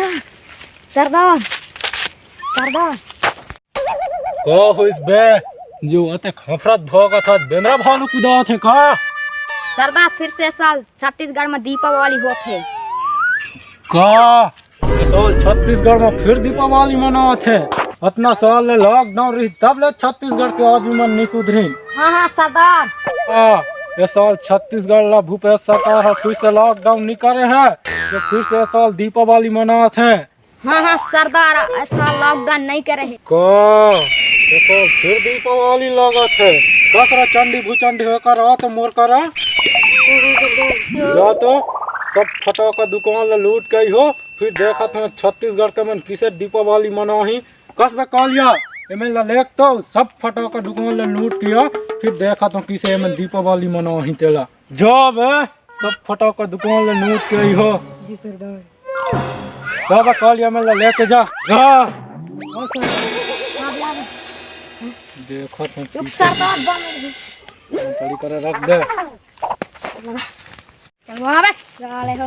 सरदार सरदार सरदार को हुइस बे जो अते खफरत भोगत था बेना भालू कुदा थे का सरदार फिर से साल छत्तीसगढ़ में दीपावली होत है का ये साल छत्तीसगढ़ में फिर दीपावली मनावत है। इतना साल ले लॉकडाउन रही तब ले छत्तीसगढ़ के आदमी मन नहीं सुधरी। हाँ सरदार ये साल छत्तीसगढ़ ला भूपेश सरकार है फिर से लॉकडाउन नहीं करे है तो फिर से साल दीपावली मनावत है। हाँ सरदार ऐसा लॉकडाउन नहीं करे है को ये साल फिर दीपावली लागत है। कसरा चंडी भूचंडी होकर आ तो मोर करा जा तो सब फटाका दुकान ला लूट गई हो फिर देखा था छत्तीसगढ़ के मन किसे दीपावली मनाही कसबे कालिया एमें ला लेक तो सब फटाका दुकान ला लूट किया फिर देखा तो किसे एमें दीपावली मनाही तेला जब सब फटाका दुकान ला लूट गई हो जी सरदार बाबा कालिया में ला लेके जा देखो तो चुप सरदार बंद तड़ी करे रख दे चलो बस साले हो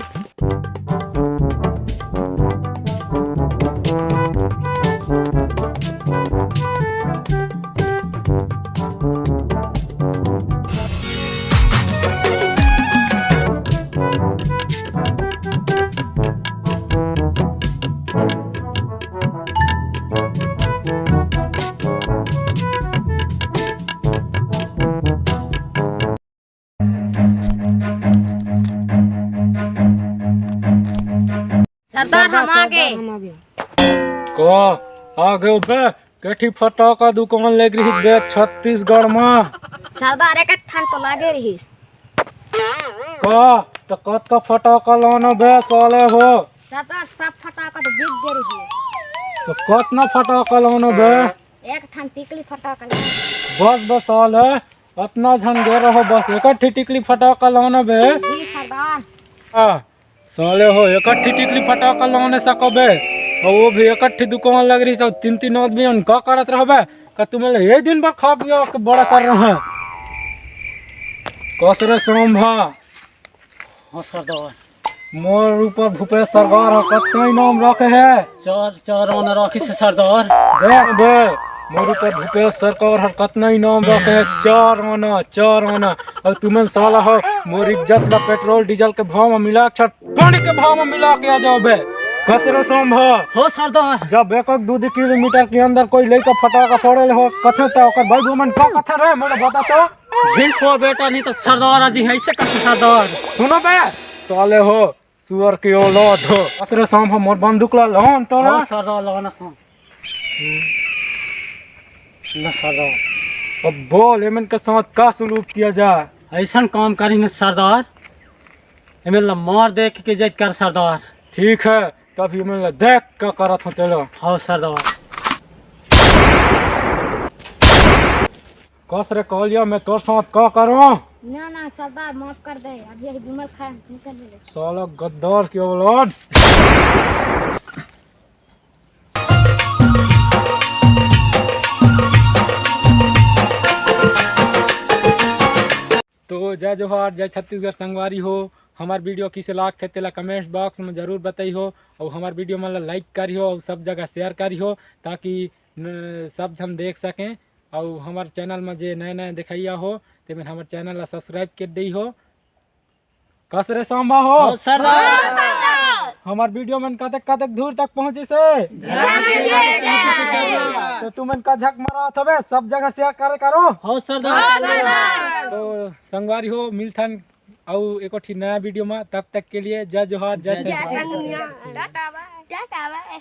सरदार हम आगे को आगे बे केठी फटाका दुकान लग रही बे छत्तीसगढ़ में सरदार एक ठान तो लागे रही को तो कत का फटाका लाना बे साले हो सरदार सब फटाका तो बिक गए रही तो कत ना फटाका लाना बे एक ठान टिकली फटाका बस बस साले इतना झन गे रहो बस एक टिकली फटाका लाना बे जी सरदार साले हो इकट्ठी टिकली फटाका लाने सकबे और वो भी इकट्ठी दुकान लग रही सब तीन तीन आदमी का करत रहबे का तुम्हें ये दिन भर खा पिया के बड़ा कर रहे हैं कसरे संभा हाँ सरदार मोर ऊपर भूपेश सरकार कतई नाम रखे है चार चार आना राखी से सरदार देख बे मोर ऊपर भूपेश सरकार हर कतई नाम रखे है चार आना और तुम्हें साला हो मोर इज्जत ला पेट्रोल डीजल के भाव में मिला के पानी के भाव में मिला के आ जाओ बे कसरे संभा हो सरदार जब एक दो किलोमीटर के अंदर कोई लेकर फटाका फोड़े हो कथे तो ओकर भाई गोमन का कथे रे मोला बता तो झिल खो बेटा नहीं तो सरदार जी ऐसे करते सरदार सुनो बे साले हो सुअर की औलाद हो कसरे संभा मोर बंदूक ला लोन तो हाँ सरदार लगाना हाँ ना सरदार अब बोल एमन के साथ का सलूक किया जाए ऐसा काम करी न सरदार एमे ला मार देख के जज कर सरदार ठीक है तभी मैं देख का करत हो चलो हाँ सरदार कसरे कहलिया मैं तोर साथ का करूं ना सरदार माफ कर दे अभी यही विमल खा निकल ले साला गद्दार की औलाद तो जय जोहार जय छत्तीसगढ़ संगवारी हो हमार वीडियो किसे लाग थे तेला कमेंट बॉक्स में जरूर बताई हो और हमार वीडियो में लाइक करी हो और सब जगह शेयर करी हो ताकि सब हम देख सकें और हमार चैनल में जे नए नए दिखाइया हो तो मैं हमारे चैनल ला सब्सक्राइब कर दी हो कसरे सांबा हो सरदार हमार वीडियो में कतक दूर तक पहुंची से तो तुमन का झक मारा थबे सब जगह शेयर करे करो हाँ सरदार तो संगवारी हो मिलथन और एक नया वीडियो में तब तक के लिए जय जोहार जय टाटा बाय